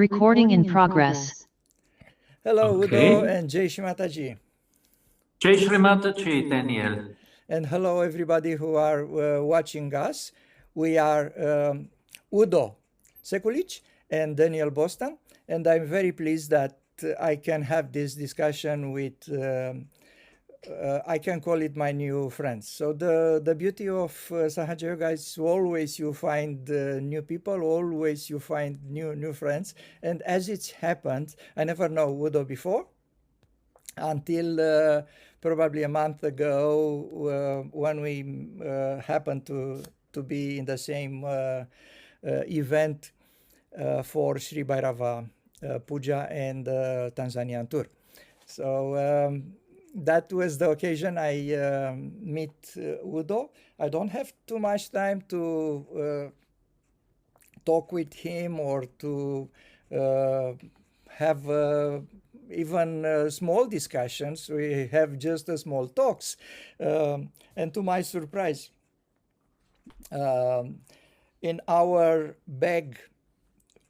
Recording in progress. Hello, Okay. Udo and Jai Shri Mataji. Jai Shri Mataji, Daniel. And hello, everybody who are watching us. We are Udo SZEKULICS and Daniel Bostan, and I'm very pleased that I can have this discussion with, I can call it my new friends. So the beauty of Sahaja Yoga is always you find new people, always you find new friends. And as it's happened, I never know Udo before, until probably a month ago when we happened to be in the same event for Sri Bhairava Puja and Tanzanian tour. So that was the occasion I meet Udo. I don't have too much time to talk with him or to have even small discussions. We have just small talks. And to my surprise, in our bag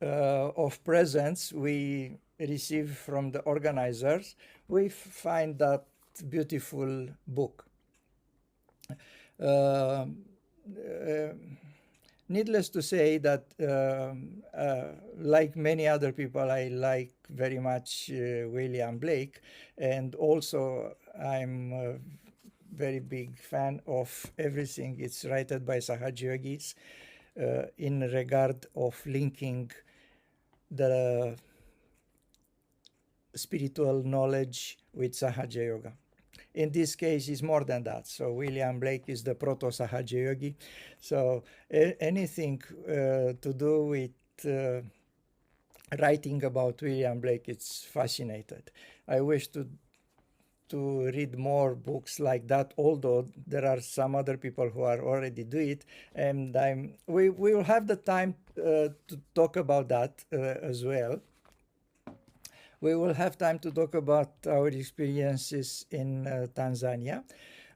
of presents we receive from the organizers, we find that beautiful book. Needless to say that, like many other people, I like very much William Blake, and also I'm a very big fan of everything it's written by Sahaja Yogis in regard of linking the spiritual knowledge with Sahaja Yoga. In this case, it's more than that. So William Blake is the proto-Sahaja Yogi. So anything to do with writing about William Blake, it's fascinated. I wish to read more books like that, although there are some other people who are already do it, and we will have the time to talk about that as well. We will have time to talk about our experiences in Tanzania,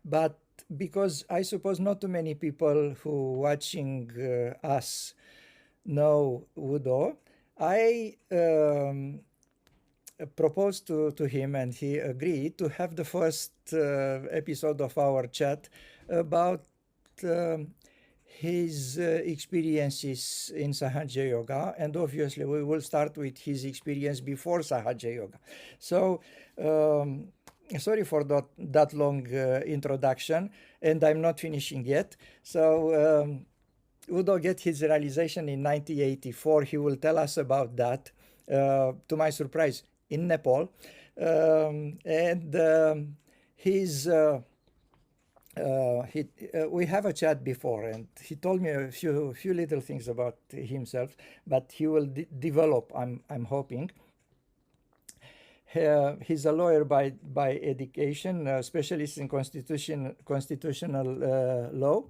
but because I suppose not too many people who watching us know Udo, I proposed to him, and he agreed to have the first episode of our chat about his experiences in Sahaja Yoga, and obviously we will start with his experience before Sahaja Yoga. So sorry for that long introduction, and I'm not finishing yet. So Udo get his realization in 1984. He will tell us about that, to my surprise, in Nepal. We have a chat before, and he told me a few little things about himself, but he will develop, I'm hoping. He's a lawyer by education, a specialist in constitutional law,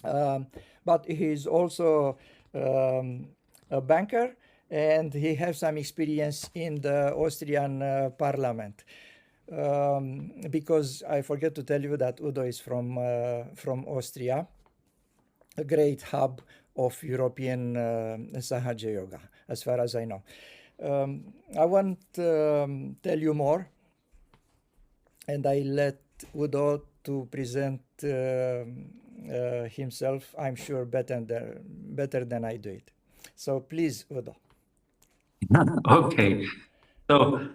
but he's also a banker, and he has some experience in the Austrian parliament. Because I forget to tell you that Udo is from Austria, a great hub of European Sahaja Yoga, as far as I know. I won't tell you more, and I let Udo to present himself, I'm sure, better than I do it. So please, Udo. Okay. So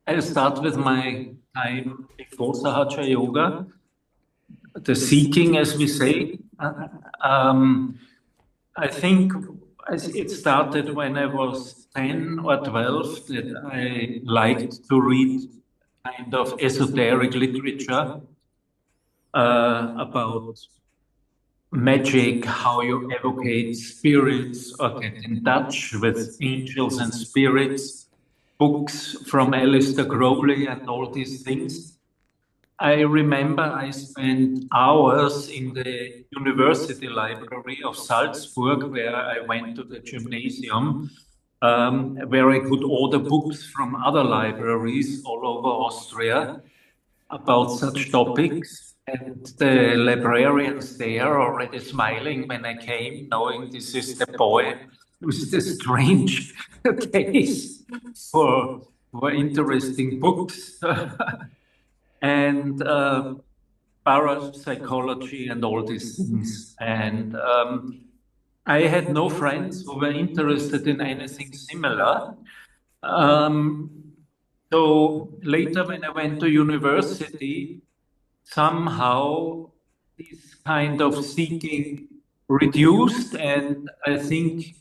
I'll start with my time before Sahaja Yoga, the seeking, as we say. I think it started when I was 10 or 12 that I liked to read kind of esoteric literature about magic, how you evocate spirits or get in touch with angels and spirits, books from Aleister Crowley and all these things. I remember I spent hours in the university library of Salzburg, where I went to the gymnasium, where I could order books from other libraries all over Austria about such topics. And the librarians there already smiling when I came, knowing this is the boy with the strange taste for interesting books and parapsychology and all these things. And I had no friends who were interested in anything similar. So later, when I went to university, somehow this kind of seeking reduced, and I think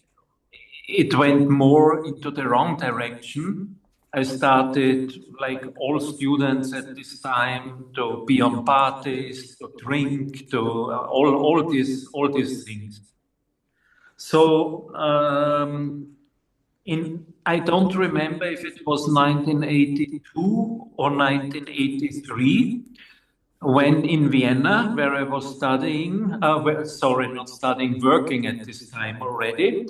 it went more into the wrong direction. I started, like all students at this time, to be on parties, to drink, to all these things. So I don't remember if it was 1982 or 1983, when in Vienna, where I was studying, not studying, working at this time already,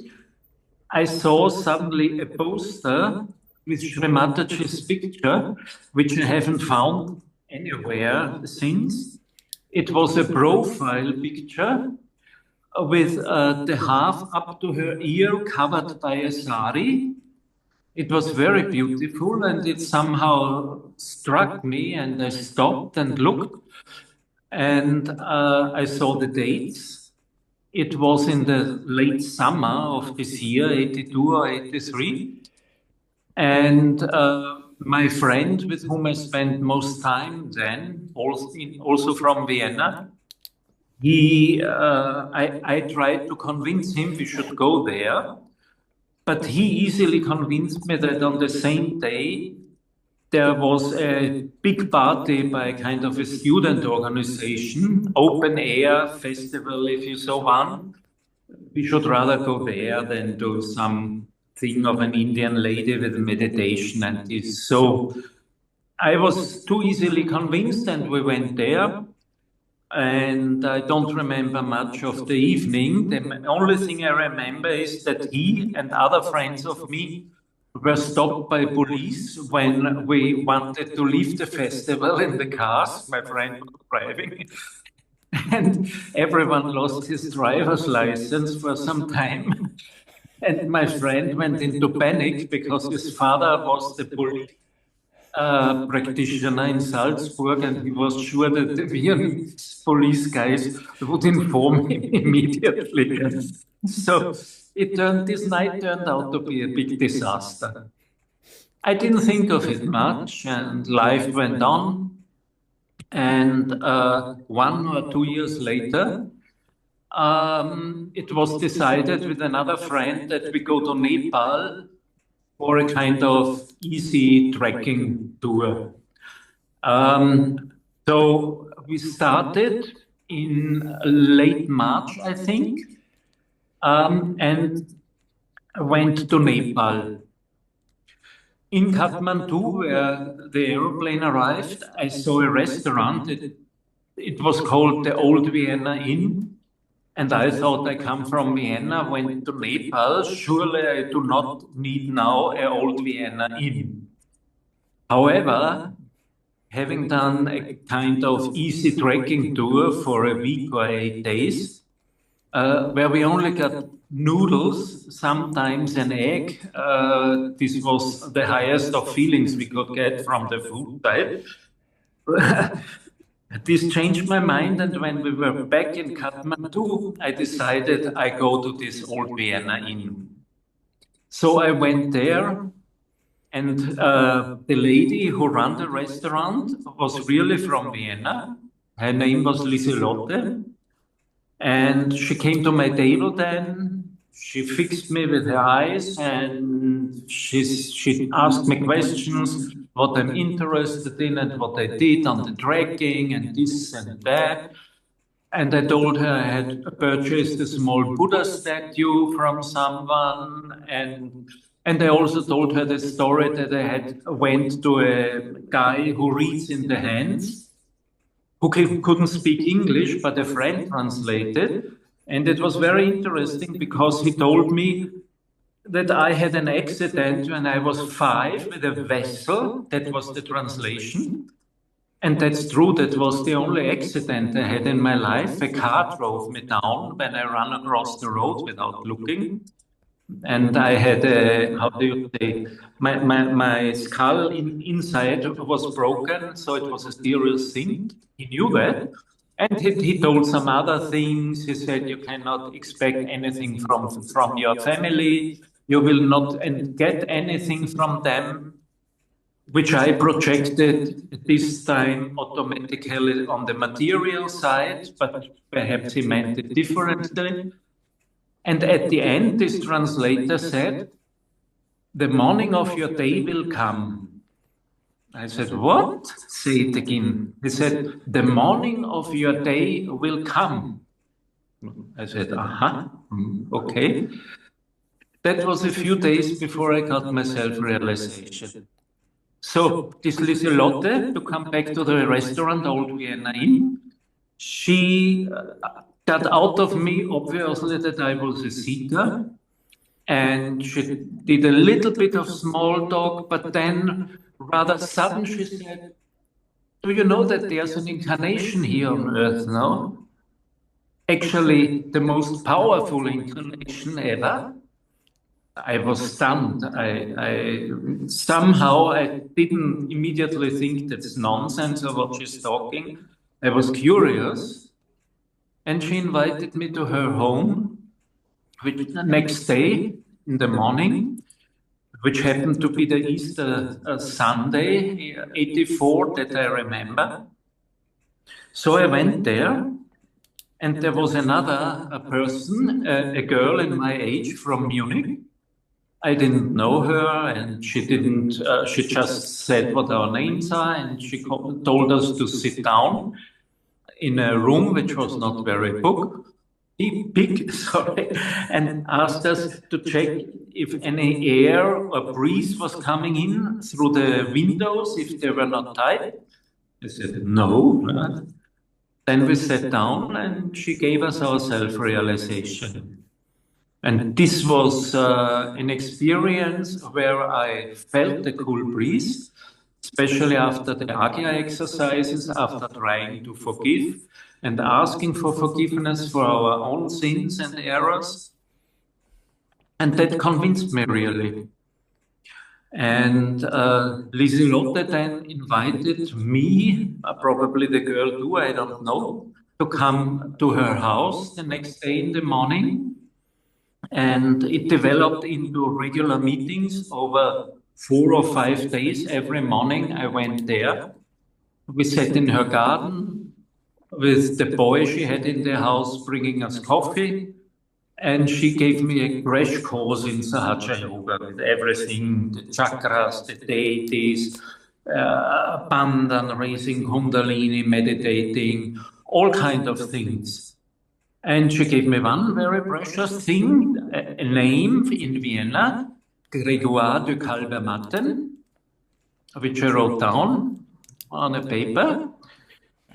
I saw suddenly a poster with Sri Mataji's picture, which I haven't found anywhere since. It was a profile picture with the half up to her ear covered by a sari. It was very beautiful, and it somehow struck me, and I stopped and looked, and I saw the dates. It was in the late summer of this year, 82 or 83. And my friend with whom I spent most time then, also from Vienna, I tried to convince him we should go there, but he easily convinced me that on the same day there was a big party by kind of a student organization, open air festival, if you so want. We should rather go there than do some thing of an Indian lady with meditation and this. So I was too easily convinced, and we went there. And I don't remember much of the evening. The only thing I remember is that he and other friends of me were stopped by police when we wanted to leave the festival in the cars. My friend was driving. And everyone lost his driver's license for some time. And my friend went into panic because his father was the police practitioner in Salzburg, and he was sure that the Viennese police guys would inform him immediately. So this night turned out to be a big disaster. I didn't think of it much, and life went on. And 1 or 2 years later, it was decided with another friend that we go to Nepal for a kind of easy trekking tour. So we started in late March, I think, and went to Nepal. In Kathmandu, where the aeroplane arrived, I saw a restaurant. It was called the Old Vienna Inn. And I thought, I come from Vienna, went to Nepal, surely I do not need now an Old Vienna Inn. However, having done a kind of easy trekking tour for a week or 8 days, where we only got noodles, sometimes an egg, this was the highest of feelings we could get from the food side. This changed my mind, and when we were back in Kathmandu, I decided I go to this Old Vienna Inn. So I went there, and the lady who ran the restaurant was really from Vienna. Her name was Liselotte, and she came to my table then. She fixed me with her eyes, and she asked me questions, what I'm interested in and what I did on the trekking and this and that. And I told her I had purchased a small Buddha statue from someone, and I also told her the story that I had went to a guy who reads in the hands, who couldn't speak English, but a friend translated. And it was very interesting because he told me that I had an accident when I was 5 with a vessel. That was the translation. And that's true, that was the only accident I had in my life. A car drove me down when I ran across the road without looking. And I had a, how do you say, my skull inside was broken, so it was a serious thing. He knew that. And he told some other things. He said, you cannot expect anything from your family. You will not get anything from them, which I projected this time automatically on the material side, but perhaps he meant it differently. And at the end, this translator said, the morning of your day will come. I said, what? Say it again. He said, the morning of your day will come. I said, aha, okay. That was a few days before I got my self-realization. So this Lieselotte, to come back to the restaurant, Old Vienna Inn, she got out of me, obviously, that I was a seeker. And she did a little bit of small talk, but then rather sudden she said, do you know that there's an incarnation here on earth now? Actually, the most powerful incarnation ever. I was stunned. Somehow I didn't immediately think that's nonsense or what she's talking. I was curious. And she invited me to her home, which the next day in the morning, which happened to be the Easter Sunday, 84, that I remember. So I went there, and there was another person, a girl in my age from Munich. I didn't know her, and she didn't, she just said what our names are, and she told us to sit down in a room which was not very big, sorry, and asked us to check if any air or breeze was coming in through the windows, if they were not tight. I said, no. Then we sat down and she gave us our self-realization. And this was an experience where I felt the cool breeze, especially after the Agya exercises, after trying to forgive and asking for forgiveness for our own sins and errors. And that convinced me really. And Lieselotte then invited me, probably the girl too, I don't know, to come to her house the next day in the morning. And it developed into regular meetings over 4 or 5 days. Every morning I went there. We sat in her garden with the boy she had in the house bringing us coffee. And she gave me a crash course in Sahaja Yoga with everything, the chakras, the deities, Bandhan, raising Kundalini, meditating, all kinds of things. And she gave me one very precious thing, a name in Vienna, Grégoire de Kalbermatten, which I wrote down on a paper.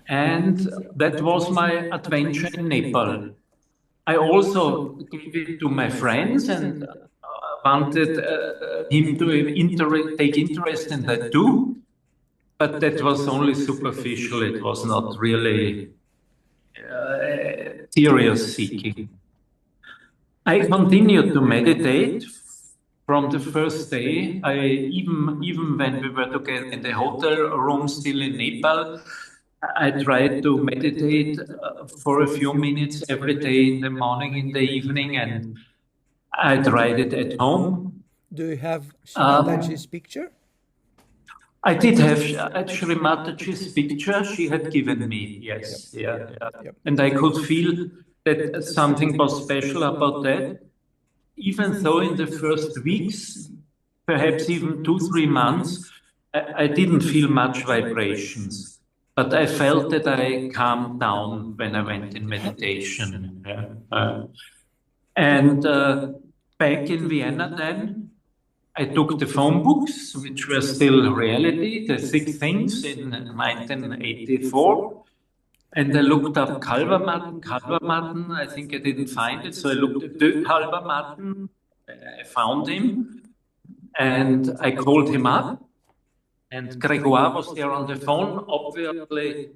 And that was my adventure in Nepal. I also gave it to my friends and wanted him to take interest in that too. But that was only superficial. It was not really serious seeking. I continued to meditate from the first day. Even when we were together in the hotel room still in Nepal, I tried to meditate for a few minutes every day in the morning, in the evening, and I tried it at home. Do you have Mataji's picture? I did have actually Mataji's picture she had given me, yes. Yep. Yeah. And I could feel that something was special about that, even though in the first weeks, perhaps even 2-3 months, I didn't feel much vibrations. But I felt that I calmed down when I went in meditation. And back in Vienna then, I took the phone books, which were still reality, the 6 things in 1984. And I looked up Kalbermatten, I think I didn't find it, so I looked at De Kalbermatten, I found him, and I called him up. And Gregoire was there on the phone. Obviously,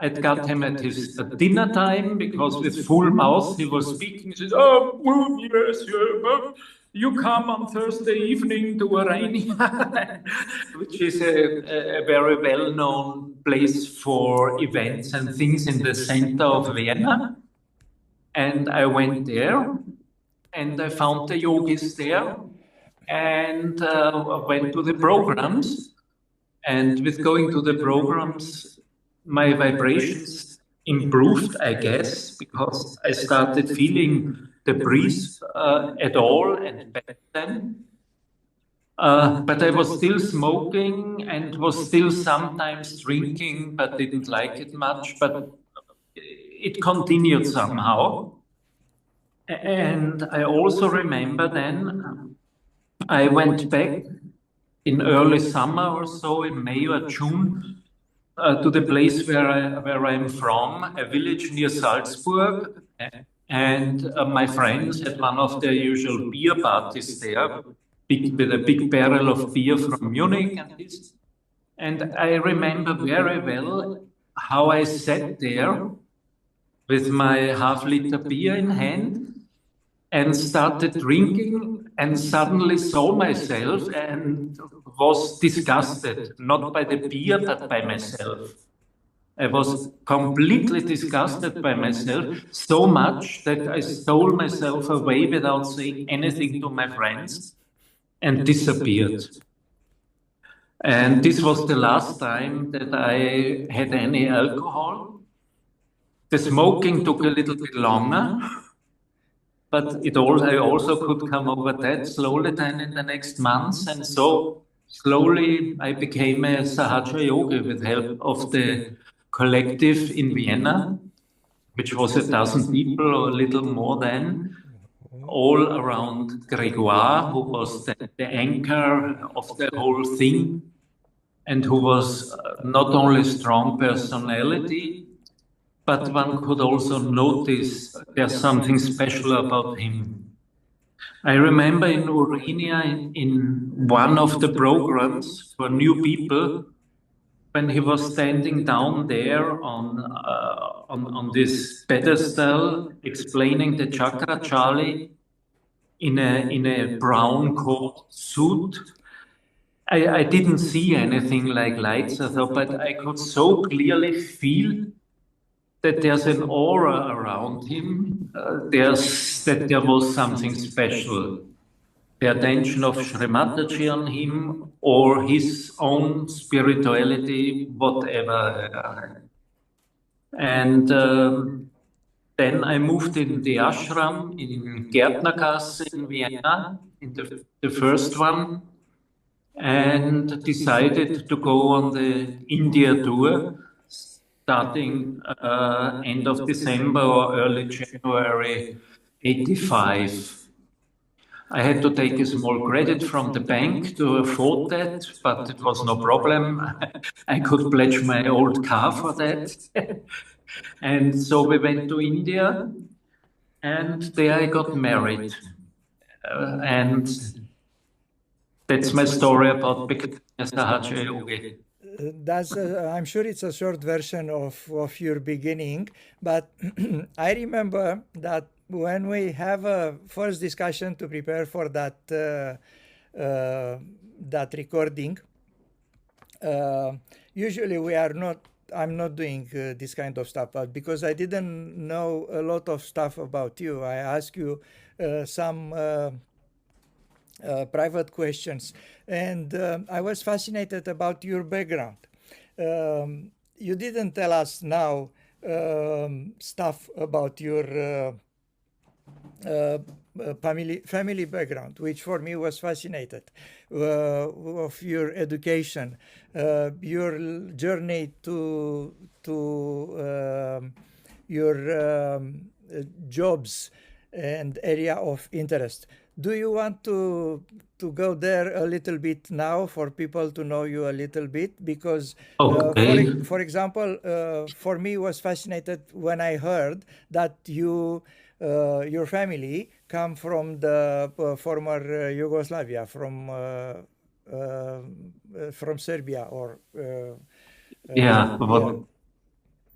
I'd got him at his dinner time because with full mouth he was speaking. He says, "Oh, yes, you come on Thursday evening to a rainy," which is a very well-known place for events and things in the center of Vienna. And I went there and I found the yogis there and went to the programs. And with going to the programs, my vibrations improved, I guess, because I started feeling the breeze at all and back then. But I was still smoking and was still sometimes drinking, but didn't like it much. But it continued somehow. And I also remember then I went back in early summer or so, in May or June, to the place where I'm from, a village near Salzburg. And my friends had one of their usual beer parties there, with a big barrel of beer from Munich and this. And I remember very well how I sat there with my half-liter beer in hand and started drinking and suddenly saw myself and was disgusted, not by the beer, but by myself. I was completely disgusted by myself, so much that I stole myself away without saying anything to my friends and disappeared. And this was the last time that I had any alcohol. The smoking took a little bit longer, but I also could come over that slowly then in the next months. And so slowly I became a Sahaja yogi with help of the collective in Vienna, which was 1,000 people or a little more than, all around Gregoire, who was the anchor of the whole thing and who was not only strong personality, but one could also notice there's something special about him. I remember in Urania, in one of the programs for new people, when he was standing down there on this pedestal, explaining the chakra Charlie in a brown coat suit. I didn't see anything like lights, I thought, but I could so clearly feel that there's an aura around him, that there was something special. The attention of Sri Mataji on him or his own spirituality, whatever. And then I moved in the ashram in Gärtnergasse in Vienna, in the first one, and decided to go on the India tour, starting end of December or early January 85. I had to take a small credit from the bank to afford that, but it was no problem. I could pledge my old car for that. And so we went to India, and there I got married. And that's my story about becoming a Sahaja yogi. That's I'm sure it's a short version of your beginning, but I remember that when we have a first discussion to prepare for that that recording, usually I'm not doing this kind of stuff, but because I didn't know a lot of stuff about you, I asked you some private questions, and I was fascinated about your background. You didn't tell us now stuff about your family background, which for me was fascinated, of your education, your journey to your jobs and area of interest. Do you want to go there a little bit now for people to know you a little bit? Because, Okay. for example, for me was fascinated when I heard that your family come from the former Yugoslavia, from from Serbia or what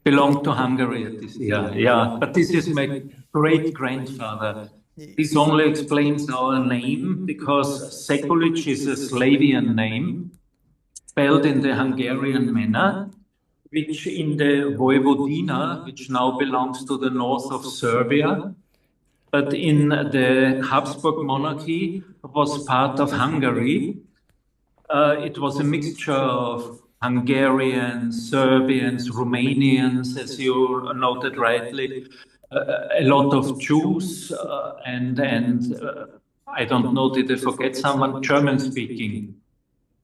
belonged to Hungary at this year. Yeah, but this is my great-grandfather. This only explains our name, because Sekulic is a Slavian name, spelled in the Hungarian manner, which in the Vojvodina, which now belongs to the north of Serbia, but in the Habsburg monarchy was part of Hungary. It was a mixture of Hungarians, Serbians, Romanians, as you noted rightly, a lot of Jews, and I don't know, did I forget someone? German-speaking.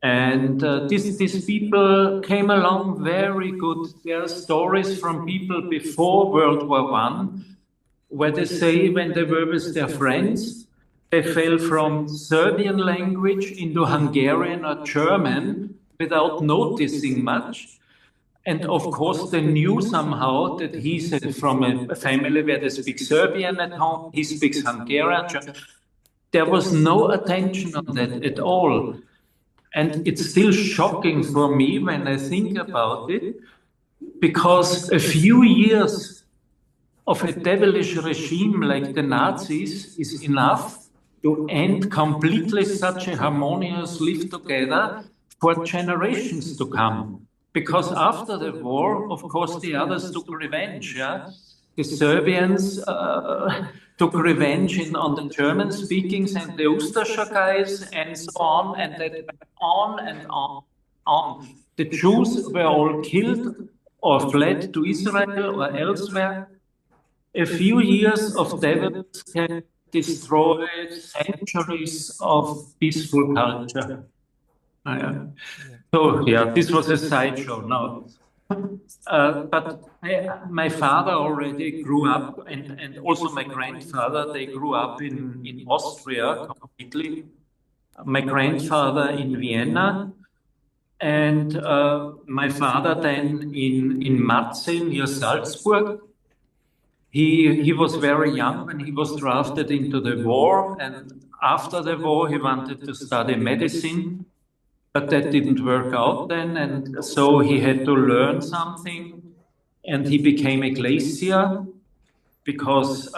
And these people came along very good. There are stories from people before World War I, where they say when they were with their friends, they fell from Serbian language into Hungarian or German without noticing much. And of course, they knew somehow that he's from a family where they speak Serbian at home, he speaks Hungarian. There was no attention on that at all. And it's still shocking for me when I think about it, because a few years of a devilish regime like the Nazis is enough to end completely such a harmonious live together for generations to come. Because after the war, of course, the others took revenge. Yeah? The Serbians took revenge on the German-speakings and the Ustasha guys, and so on, and that went on and on. The Jews were all killed or fled to Israel or elsewhere. A few years of devils can destroy centuries of peaceful culture. So, yeah, this was a sideshow now. But my father already grew up, and also my grandfather, they grew up in Austria completely. My grandfather in Vienna, and my father then in Marzi near Salzburg. He was very young when he was drafted into the war, and after the war he wanted to study medicine. But that didn't work out then, and so he had to learn something, and he became a glacier because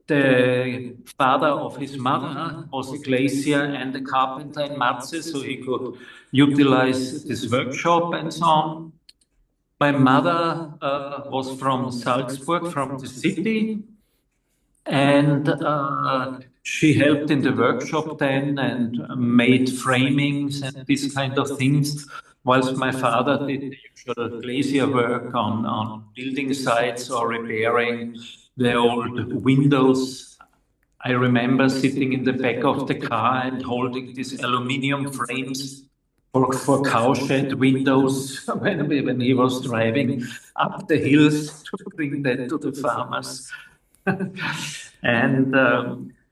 the father of his mother was a glacier and a carpenter in Marzi, so he could utilize this workshop and so on. My mother was from Salzburg, from the city, and she helped in the workshop then and made framings and these kind of things, whilst my father did the usual glazier work on building sites or repairing the old windows. I remember sitting in the back of the car and holding these aluminium frames for cowshed windows when he was driving up the hills to bring that to the farmers. And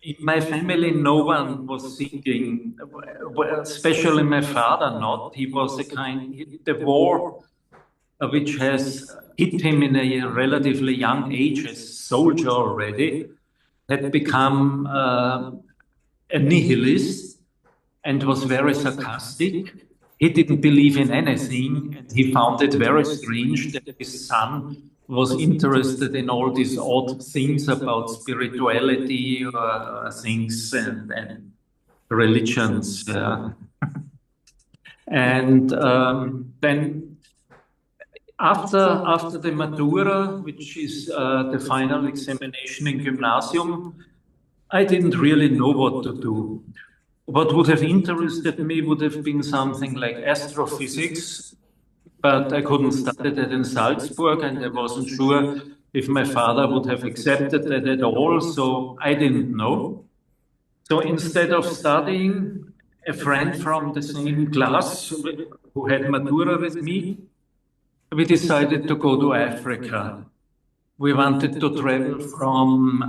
in my family, no one was thinking, especially my father not. He was the war, which has hit him in a relatively young age as soldier already, had become a nihilist and was very sarcastic. He didn't believe in anything, and he found it very strange that his son was interested in all these odd things about spirituality or things and religions. And then after the Matura, which is the final examination in Gymnasium, I didn't really know what to do. What would have interested me would have been something like astrophysics, but I couldn't study that in Salzburg, and I wasn't sure if my father would have accepted that at all, so I didn't know. So instead of studying, a friend from the same class who had Matura with me, we decided to go to Africa. We wanted to travel from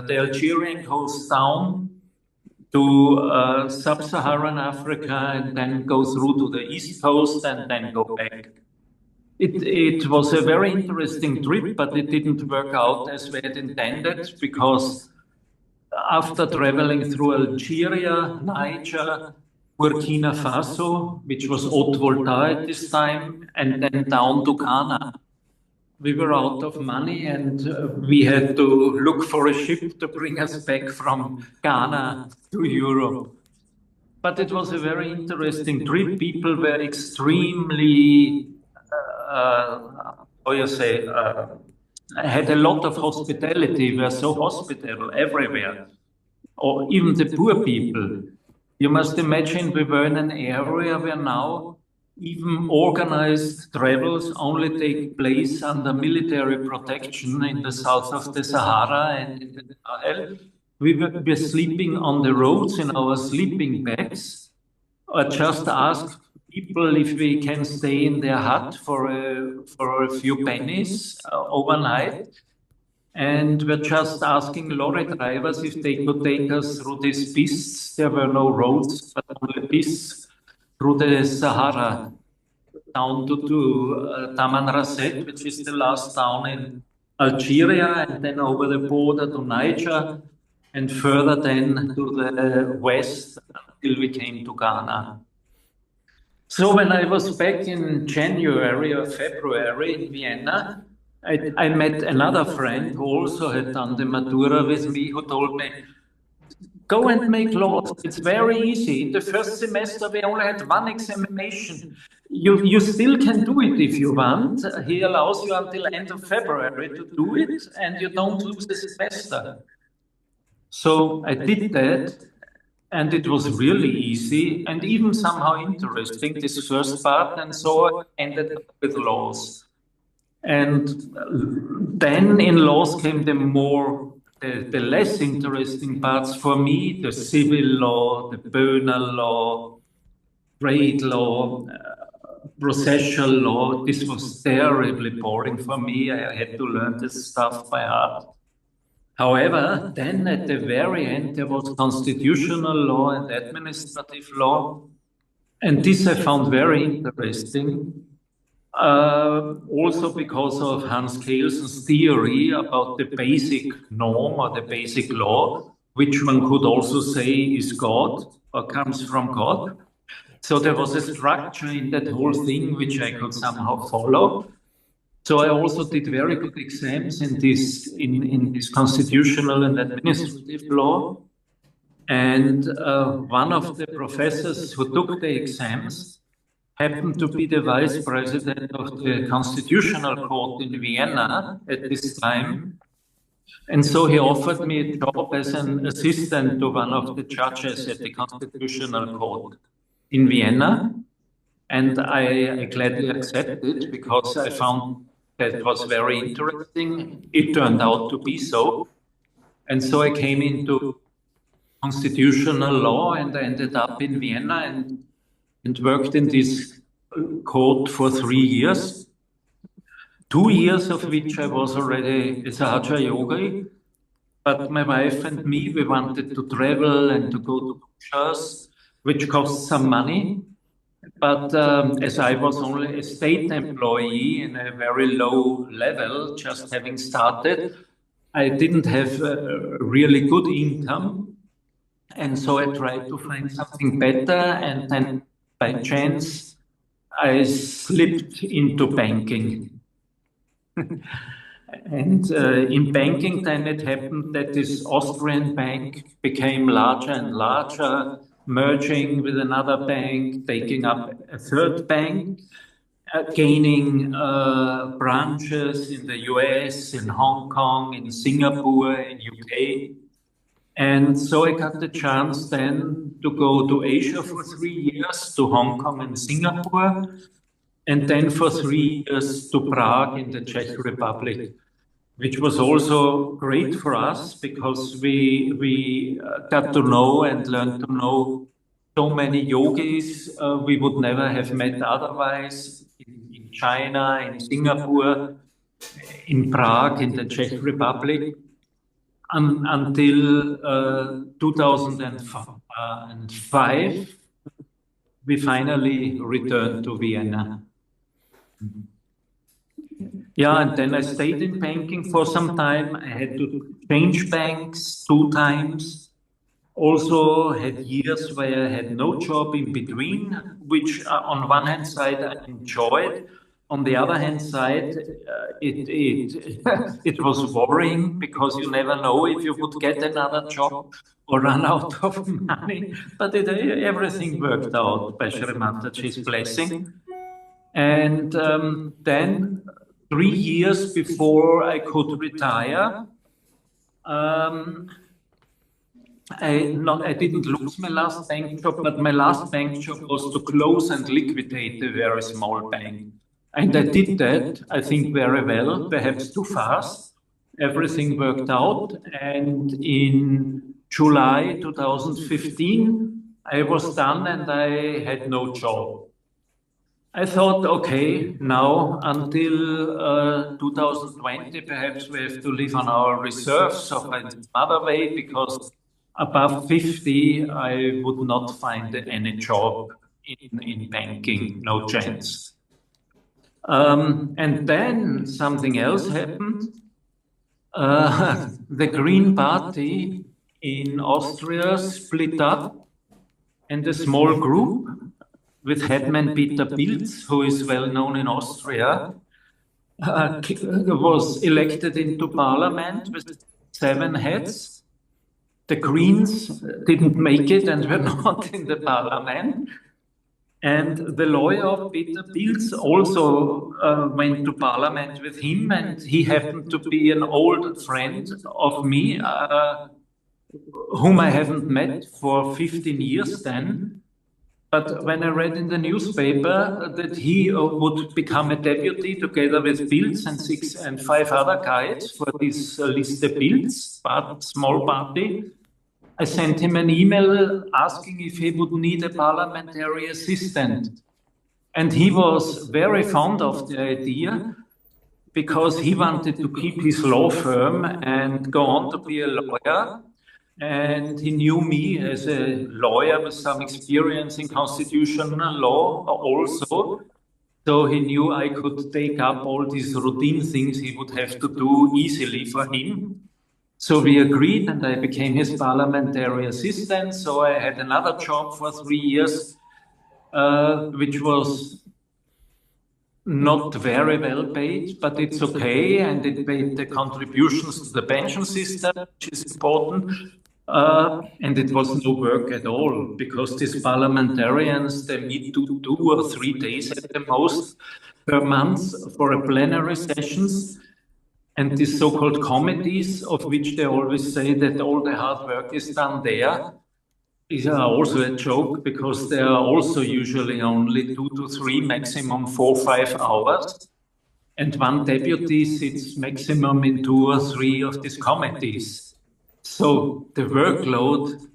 the Algerian coast down to sub-Saharan Africa and then go through to the East Coast and then go back. It was a very interesting trip, but it didn't work out as we had intended, because after traveling through Algeria, Niger, Burkina Faso, which was haute volta at this time, and then down to Ghana. We were out of money and we had to look for a ship to bring us back from Ghana to Europe. But it was a very interesting trip. People were extremely, had a lot of hospitality, were so hospitable everywhere, or even the poor people. You must imagine we were in an area where now even organized travels only take place under military protection in the south of the Sahara and in the Sahel. We were sleeping on the roads in our sleeping bags, or just ask people if we can stay in their hut for a few pennies overnight. And we're just asking lorry drivers if they could take us through these pistes. There were no roads, but only pistes through the Sahara down to Tamanrasset, which is the last town in Algeria, and then over the border to Niger, and further then to the west until we came to Ghana. So when I was back in January or February in Vienna, I met another friend who also had done the Matura with me, who told me, go and make laws. It's very easy. In the first semester, we only had one examination. You still can do it if you want. He allows you until end of February to do it, and you don't lose the semester. So I did that, and it was really easy and even somehow interesting, this first part, and so I ended up with laws. And then in laws came the less interesting parts for me, the civil law, the penal law, trade law, processual law. This was terribly boring for me. I had to learn this stuff by heart. However, then at the very end, there was constitutional law and administrative law. And this I found very interesting. Also because of Hans Kelsen's theory about the basic norm or the basic law, which one could also say is God or comes from God. So there was a structure in that whole thing which I could somehow follow. So I also did very good exams in this constitutional and administrative law. And one of the professors who took the exams happened to be the vice president of the Constitutional Court in Vienna at this time. And so he offered me a job as an assistant to one of the judges at the Constitutional Court in Vienna. And I gladly accepted because I found that it was very interesting. It turned out to be so. And so I came into constitutional law and I ended up in Vienna and worked in this court for 3 years, 2 years of which I was already a shaja yogi. But my wife and me, we wanted to travel and to go to pujas, which cost some money. But as I was only a state employee in a very low level, just having started, I didn't have a really good income. And so I tried to find something better, and then by chance, I slipped into banking. And in banking, then it happened that this Austrian bank became larger and larger, merging with another bank, taking up a third bank, gaining branches in the US, in Hong Kong, in Singapore, in UK. And so I got the chance then to go to Asia for 3 years, to Hong Kong and Singapore, and then for 3 years to Prague in the Czech Republic, which was also great for us because we got to know and learned to know so many yogis we would never have met otherwise in China, in Singapore, in Prague, in the Czech Republic. Until 2005, we finally returned to Vienna. Yeah, and then I stayed in banking for some time. I had to change banks 2 times. also had years where I had no job in between, which on one hand side I enjoyed. On the other hand side, it was worrying because you never know if you would get another job or run out of money. But everything worked out by Shri Mataji's blessing. And then 3 years before I could retire, I didn't lose my last bank job, but my last bank job was to close and liquidate a very small bank. And I did that, I think, very well, perhaps too fast. Everything worked out. And in July 2015, I was done and I had no job. I thought, okay, now until 2020, perhaps we have to live on our reserves or find another way, because above 50, I would not find any job in banking, no chance. And then something else happened. The Green Party in Austria split up, and a small group with headman Peter Pilz, who is well known in Austria, was elected into parliament with 7 heads. The Greens didn't make it and were not in the parliament. And the lawyer Peter Pilz also went to parliament with him, and he happened to be an old friend of me, whom I haven't met for 15 years then. But when I read in the newspaper that he would become a deputy together with Pilz and 5 other guys for this Liste Pilz, small party, I sent him an email asking if he would need a parliamentary assistant. And he was very fond of the idea, because he wanted to keep his law firm and go on to be a lawyer. And he knew me as a lawyer with some experience in constitutional law also. So he knew I could take up all these routine things he would have to do easily for him. So we agreed, and I became his parliamentary assistant. So I had another job for 3 years, which was not very well paid, but it's okay. And it paid the contributions to the pension system, which is important. And it was no work at all, because these parliamentarians, they meet 2 or 3 days at the most per month for a plenary sessions. And these so-called committees, of which they always say that all the hard work is done there, is also a joke, because they are also usually only 2 to 3, maximum 4 or 5 hours. And one deputy sits maximum in 2 or 3 of these committees. So the workload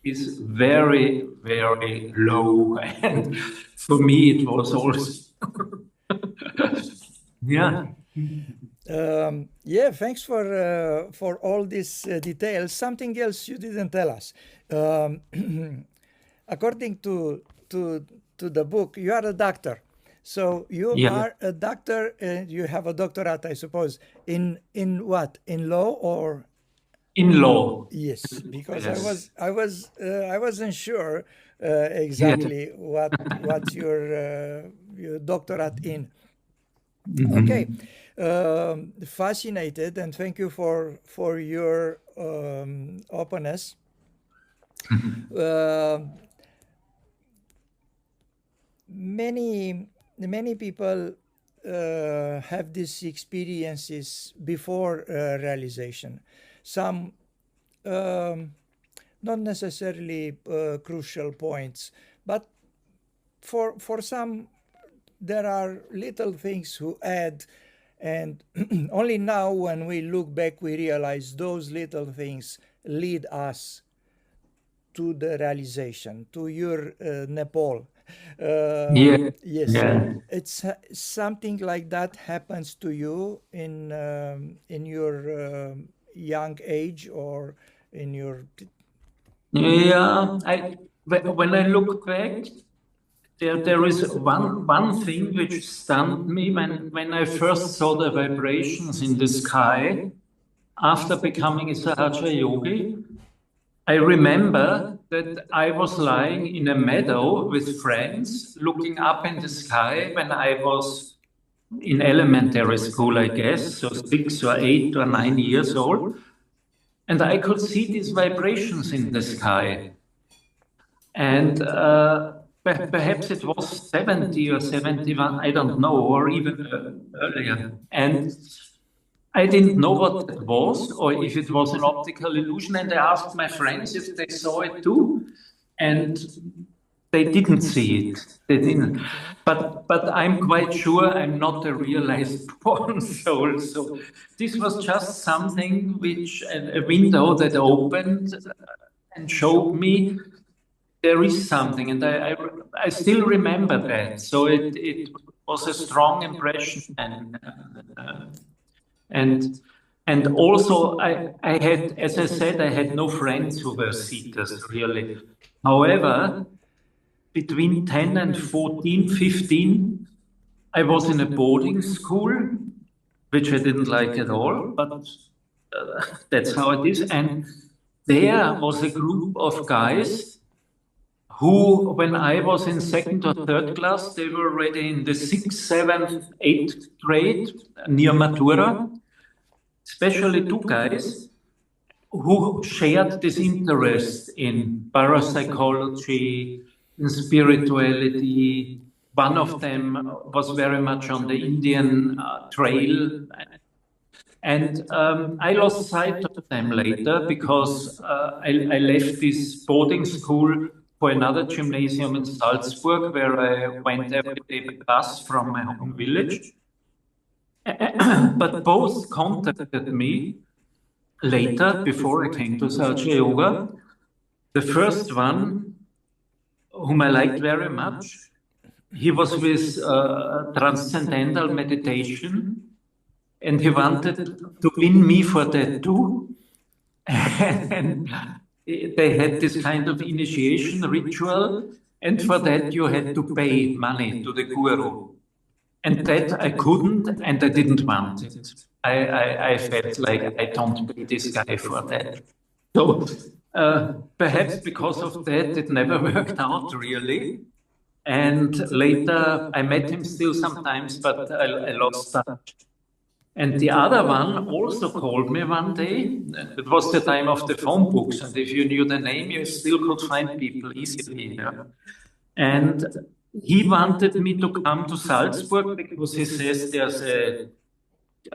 is very, very low. And for me, it was also, yeah. Yeah, thanks for all these details. Something else you didn't tell us. According to the book, you are a doctor. So you are a doctor, and you have a doctorate, I suppose, in what? In law or? In law. Yes, because yes. I wasn't sure exactly what your doctorate in. Mm-hmm. Okay. Fascinated, and thank you for your openness. Many people have these experiences before realization. Some not necessarily crucial points, but for some there are little things who add. And only now, when we look back, we realize those little things lead us to the realization, to your Nepal. Yes, yeah. It's something like that happens to you in your young age, or in your. Yeah, when I look back. There is one thing which stunned me when I first saw the vibrations in the sky after becoming a shaja yogi. I remember that I was lying in a meadow with friends, looking up in the sky when I was in elementary school, I guess, so 6 or 8 or 9 years old. And I could see these vibrations in the sky. And perhaps it was 70 or 71, I don't know, or even earlier. And I didn't know what it was, or if it was an optical illusion. And I asked my friends if they saw it too. And they didn't see it. They didn't. But I'm quite sure I'm not a realized born soul. So this was just something which, a window that opened and showed me there is something. And I still remember that. So it was a strong impression. And also I had, as I said, I had no friends who were seekers, really. However, between 10 and 14, 15, I was in a boarding school, which I didn't like at all, but that's how it is. And there was a group of guys who, when I was in 2nd or 3rd class, they were already in the 6th, 7th, 8th grade, near Matura, especially 2 guys who shared this interest in parapsychology, in spirituality. One of them was very much on the Indian trail. And I lost sight of them later because I left this boarding school for another gymnasium in Salzburg, where I went every day by bus from my home village. But both contacted me later, before I came to Sahaja Yoga. The first one, whom I liked very much, he was with transcendental meditation, and he wanted to win me for that too. And they had this kind of initiation ritual, and for that you had to pay money to the guru. And that I couldn't, and I didn't want it. I felt like I don't pay this guy for that. So perhaps because of that, it never worked out really. And later I met him still sometimes, but I lost touch. And the other one also called me one day. It was the time of the phone books, and if you knew the name, you still could find people easily. Yeah? And he wanted me to come to Salzburg because he says there's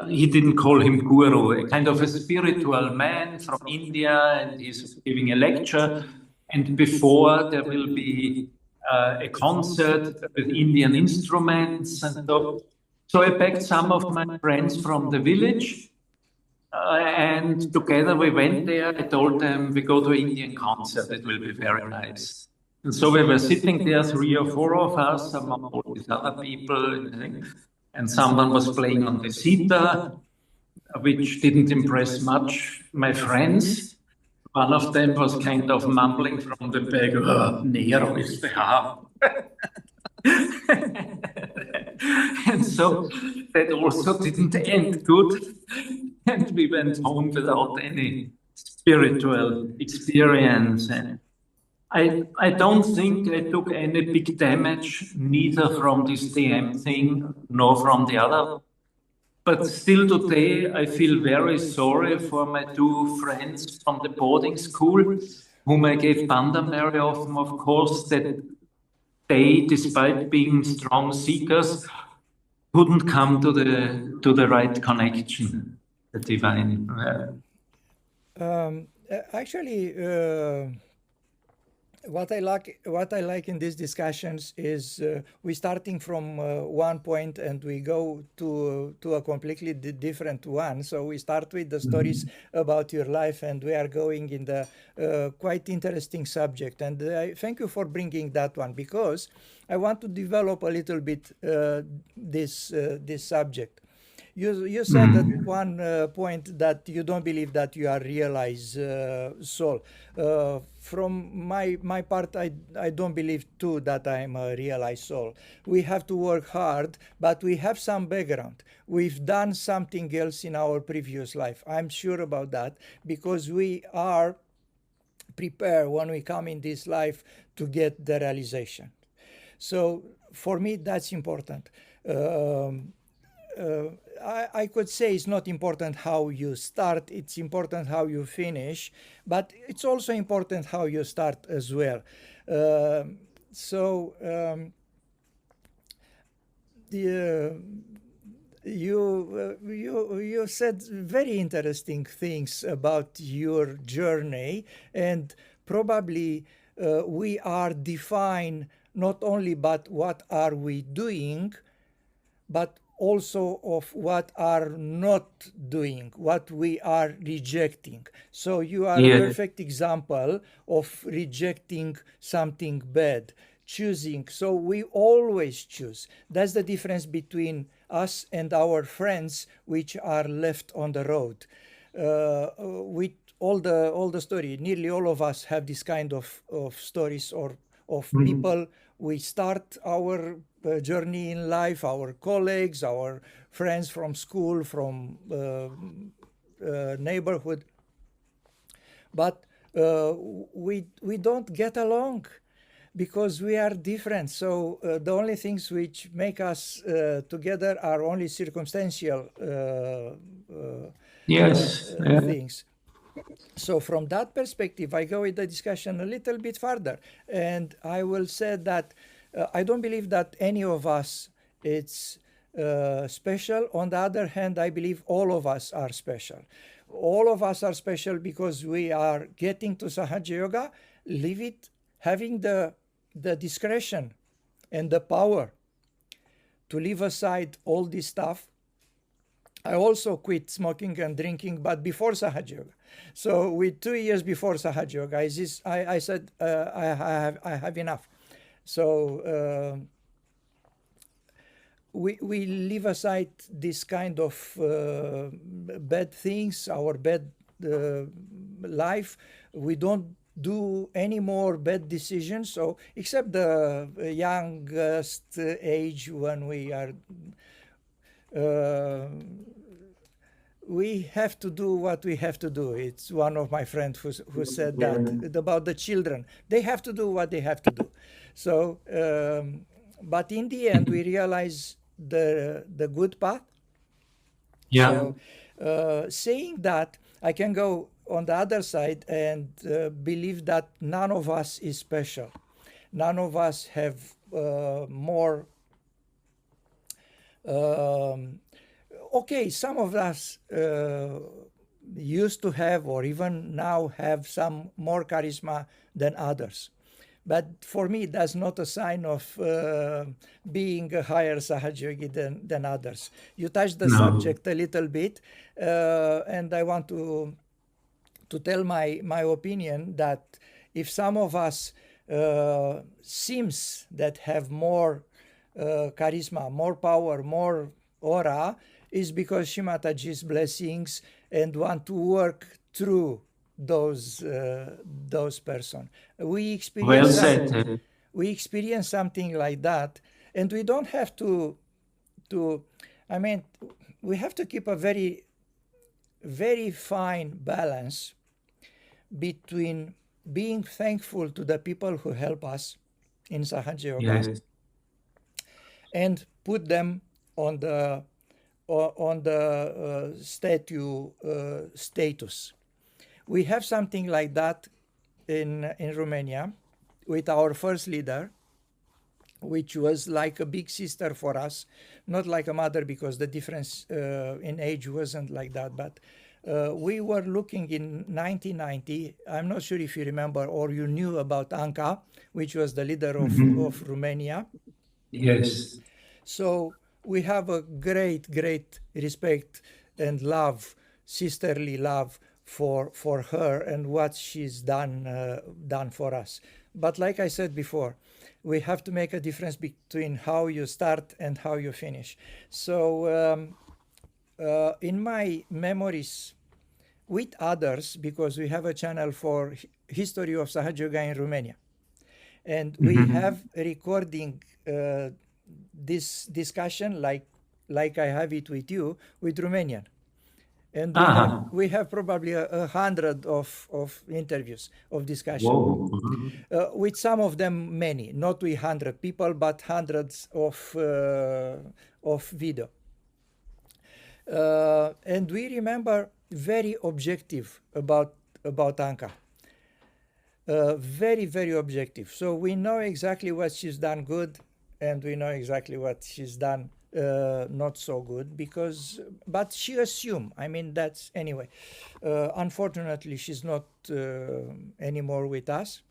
he didn't call him guru, a kind of a spiritual man from India, and he's giving a lecture. And before there will be a concert with Indian instruments. And so I packed some of my friends from the village, and together we went there. I told them, we go to an Indian concert, it will be very nice. And so we were sitting there, 3 or 4 of us, among all these other people, and someone was playing on the sitar, which didn't impress much my friends. One of them was kind of mumbling from the back, oh, Nero is the harp. And so that also didn't end good. And we went home without any spiritual experience. And I don't think I took any big damage, neither from this DM thing nor from the other. But still today, I feel very sorry for my 2 friends from the boarding school, whom I gave Bandam very often, of course, that they, despite being strong seekers, couldn't come to the right connection, the divine. Actually, what I like in these discussions is we starting from one point and we go to a completely different one. So we start with the stories about your life, and we are going in the quite interesting subject. And I thank you for bringing that one, because I want to develop a little bit this subject. You said at one point that you don't believe that you are realized soul. From my part, I don't believe too that I'm a realized soul. We have to work hard, but we have some background. We've done something else in our previous life. I'm sure about that, because we are prepare when we come in this life to get the realization. So for me, that's important. I could say it's not important how you start, it's important how you finish, but it's also important how you start as well. You said very interesting things about your journey, and probably we are defined not only by what are we doing, but also of what are not doing, what we are rejecting. So you are a perfect example of rejecting something bad, choosing. So we always choose. That's the difference between us and our friends which are left on the road. With all the story, nearly all of us have this kind of stories or of people. We start our journey in life, our colleagues, our friends from school, from neighborhood, but we don't get along because we are different. So the only things which make us together are only circumstantial things. So from that perspective, I go with the discussion a little bit further, and I will say that I don't believe that any of us is special. On the other hand, I believe all of us are special. All of us are special because we are getting to Sahaja Yoga, live it, having the discretion and the power to leave aside all this stuff. I also quit smoking and drinking, but before Sahaja Yoga. So with 2 years before Sahaja Yoga, I said, I have enough. So we leave aside this kind of bad things, our bad life. We don't do any more bad decisions. So except the youngest age when we are we have to do what we have to do. It's one of my friends who said that about the children. They have to do what they have to do. So, but in the end, we realize the good path. Yeah. So, saying that, I can go on the other side and believe that none of us is special. None of us have more. Okay, some of us used to have, or even now have, some more charisma than others. But for me, that's not a sign of being a higher Sahaja Yogi than others. You touched the subject a little bit, and I want to tell my opinion that if some of us seems that have more charisma, more power, more aura, is because Shimataji's blessings and want to work through those person. We experience something like that, and we don't have to. I mean, we have to keep a very, very fine balance between being thankful to the people who help us in Sahaja Yoga and put them on the status. We have something like that in Romania with our first leader, which was like a big sister for us, not like a mother because the difference in age wasn't like that. But we were looking in 1990, I'm not sure if you remember or you knew about Anca, which was the leader of Romania. Yes. So we have a great respect and love, sisterly love for her and what she's done for us. But like I said before, we have to make a difference between how you start and how you finish. So in my memories with others, because we have a channel for history of Sahaja Yoga in Romania, and we have recording this discussion like I have it with you, with Romanian. And Uh-huh. we have probably 100 of interviews, of discussion. Whoa. With some of them many, not with 100 people, but hundreds of video. And we remember very objective about Anka. Very, very objective. So we know exactly what she's done good, and we know exactly what she's done not so good, but she assumed. I mean, that's anyway. Unfortunately, she's not anymore with us.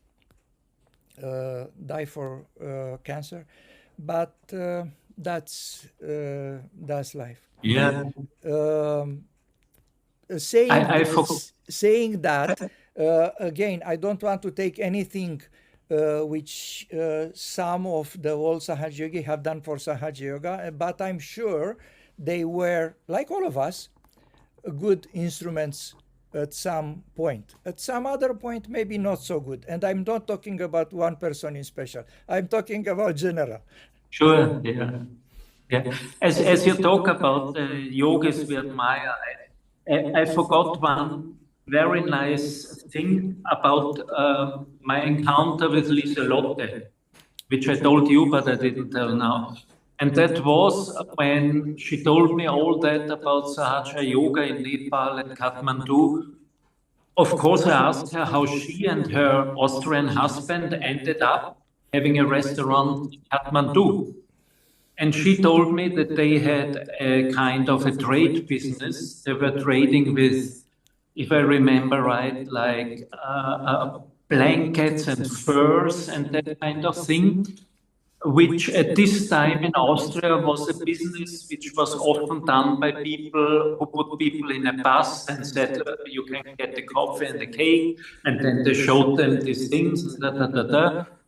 Die for cancer, but that's life. Yeah. Saying that again, I don't want to take anything which some of the old Sahaja Yogi have done for Sahaja Yoga, but I'm sure they were, like all of us, good instruments at some point. At some other point, maybe not so good. And I'm not talking about one person in special. I'm talking about general. Sure, yeah. Yeah. As you talk about the yogis we admire, I forgot one very nice thing about my encounter with Lieselotte, which I told you, but I didn't tell now. And that was when she told me all that about Sahaja Yoga in Nepal and Kathmandu. Of course, I asked her how she and her Austrian husband ended up having a restaurant in Kathmandu. And she told me that they had a kind of a trade business. They were trading with, if I remember right, like blankets and furs and that kind of thing, which at this time in Austria was a business which was often done by people who put people in a bus and said, you can get the coffee and the cake, and then they showed them these things,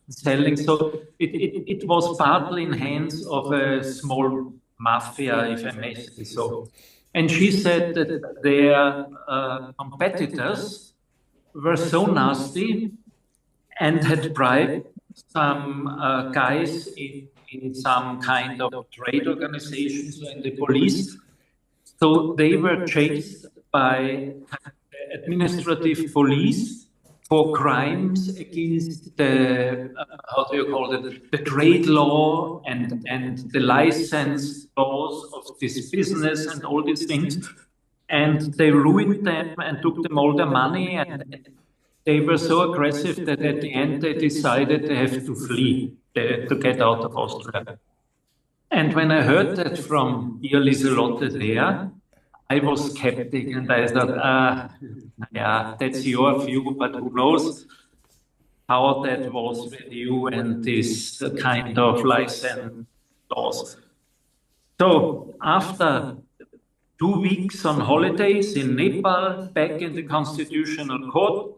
selling. So it was partly in hands of a small mafia, if I may say so. And she said that their competitors were so nasty and had bribed some guys in some kind of trade organizations in the police. So they were chased by administrative police for crimes against the, how do you call it, the trade law and the license laws of this business and all these things. And they ruined them and took them all their money, and they were so aggressive that at the end they decided they have to flee, to get out of Austria. And when I heard that from dear Lieselotte there, I was skeptic and I thought, yeah, that's your view, but who knows how that was with you and this kind of license laws. So after 2 weeks on holidays in Nepal, back in the Constitutional Court,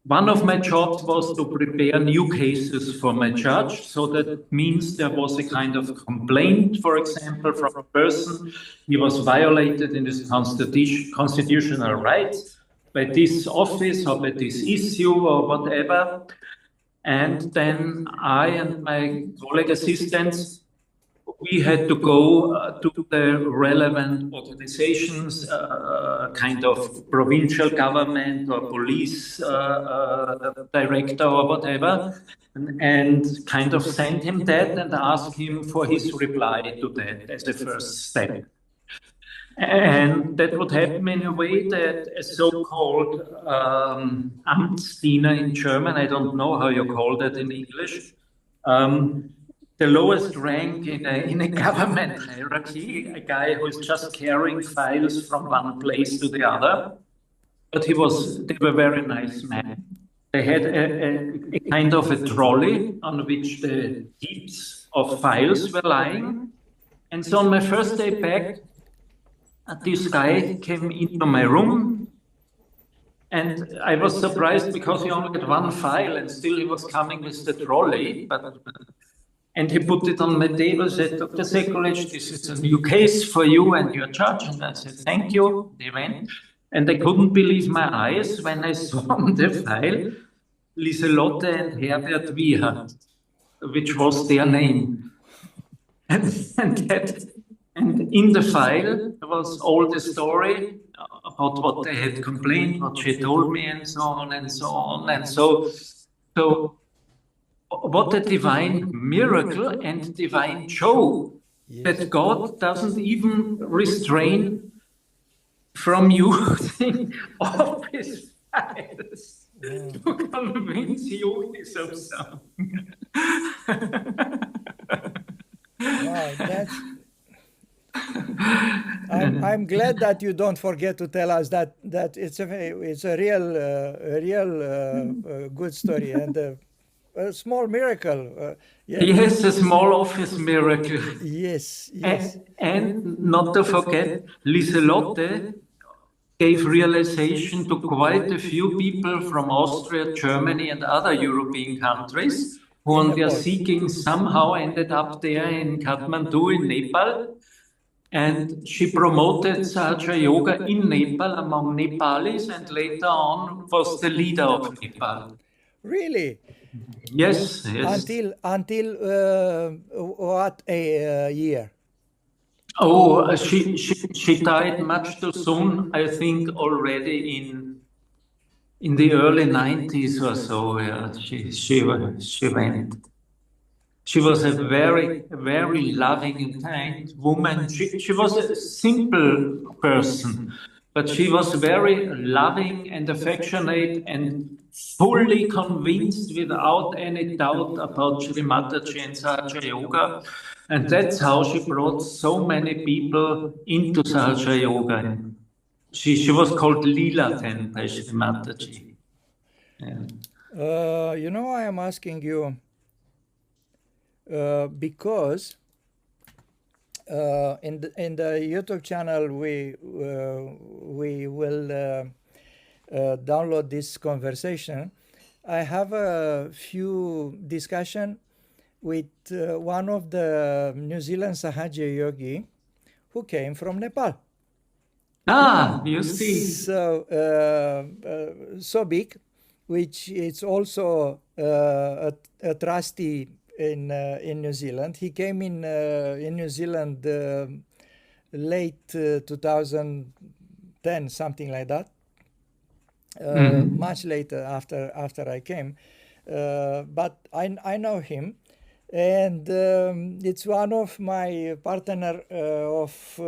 one of my jobs was to prepare new cases for my judge. So that means there was a kind of complaint, for example, from a person. He was violated in his constitutional rights by this office or by this issue or whatever. And then I and my colleague assistants, we had to go to the relevant organizations, kind of provincial government or police director or whatever, and kind of send him that and ask him for his reply to that as a first step. And that would happen in a way that a so-called Amtsdiener in German, I don't know how you call that in English, the lowest rank in a government hierarchy, a guy who is just carrying files from one place to the other. But they were very nice men. They had a kind of a trolley on which the heaps of files were lying. And so on my first day back, this guy came into my room. And I was surprised because he only had one file and still he was coming with the trolley. And he put it on my table, said, Dr. Sekulic, this is a new case for you and your judge. And I said, thank you. They went. And I couldn't believe my eyes when I saw on the file Lieselotte and Herbert Wieher, which was their name. And And in the file was all the story about what they had complained, what she told me, and so on and so on. And so what a divine miracle and divine show that God doesn't even restrain from using all his files to convince yogis of something. Wow, that's. I'm glad that you don't forget to tell us that it's a real good story and a small miracle. Yeah. Yes, a small office miracle. Yes, yes. And not to forget, Lieselotte gave realization to quite a few people from Austria, Germany, and other European countries who, on their seeking, somehow ended up there in Kathmandu, in Nepal. And she promoted Sahaja Yoga in Nepal among Nepalis, and later on was the leader of Nepal. Really? Yes, yes. Until what a year? Oh, she died much too soon, I think, already in the early 90s or so. Yeah, she went. She was a very, very loving and kind woman. She was a simple person, but she was very loving and affectionate and fully convinced without any doubt about Sri Mataji and Sahaja Yoga. And that's how she brought so many people into Sahaja Yoga. She was called Leela then by Sri Mataji. Yeah. You know, I am asking you because in the YouTube channel we will download this conversation. I have a few discussion with one of the New Zealand Sahaja yogi who came from Nepal. Ah, you see. So Sobik, which is also a trustee in New Zealand. He came in New Zealand late 2010, something like that. Much later after I came, but I know him, and it's one of my partner of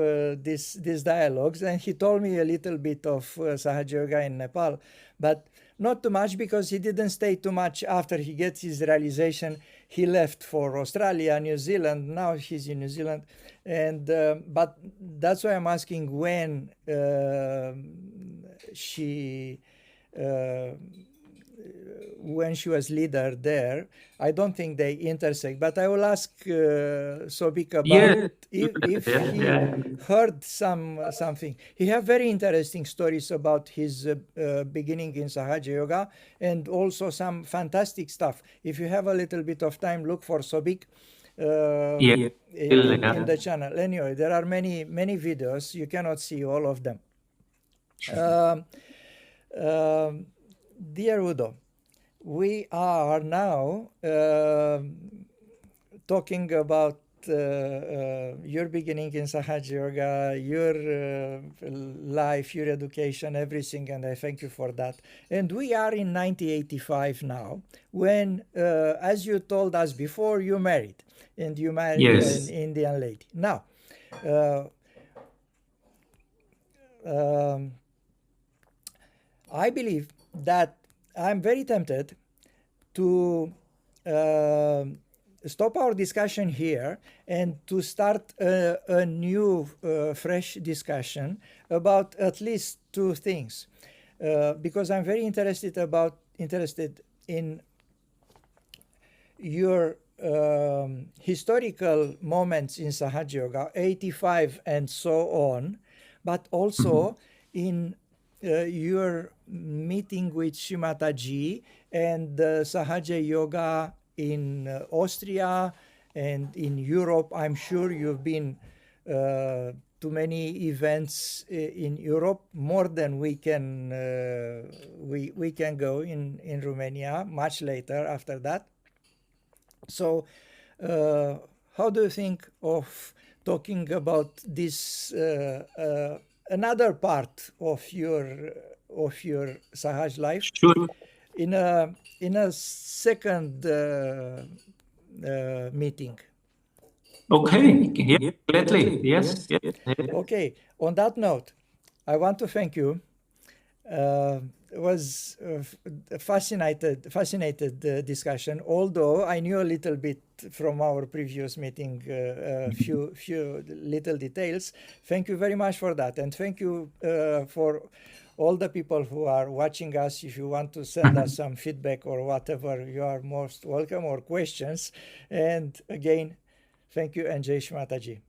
these dialogues, and he told me a little bit of Sahaja Yoga in Nepal, but not too much because he didn't stay too much after he gets his realization. He left for Australia, New Zealand. Now he's in New Zealand, and but that's why I'm asking when she was leader there. I don't think they intersect, but I will ask Sobik about if he heard something. He have very interesting stories about his beginning in Sahaja Yoga and also some fantastic stuff. If you have a little bit of time, look for Sobik in the channel. Anyway, there are many videos. You cannot see all of them. Dear Udo, we are now talking about your beginning in Sahaja Yoga, your life, your education, everything, and I thank you for that. And we are in 1985 now, when, as you told us before, you married, and you married an Indian lady. Now, I believe that I'm very tempted to stop our discussion here and to start a new, fresh discussion about at least two things, because I'm very interested in your historical moments in Sahaja Yoga, 85 and so on, but also in your meeting with Shrimataji and Sahaja Yoga in Austria and in Europe. I'm sure you've been to many events in Europe, more than we can go in Romania much later after that. So how do you think of talking about this another part of your Sahaj life Sure. in a second meeting? Okay. Yeah, gladly. Yes. Yes. Okay. On that note, I want to thank you. It was a fascinated discussion. Although I knew a little bit from our previous meeting, few little details. Thank you very much for that, and thank you for all the people who are watching us. If you want to send us some feedback or whatever, you are most welcome, or questions. And again, thank you, and Jai Shri Mataji.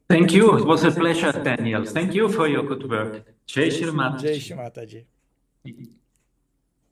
Thank you. It was a pleasure, Daniel. Thank you for your good work. Jai Shri Mataji. Jai Shri Mataji.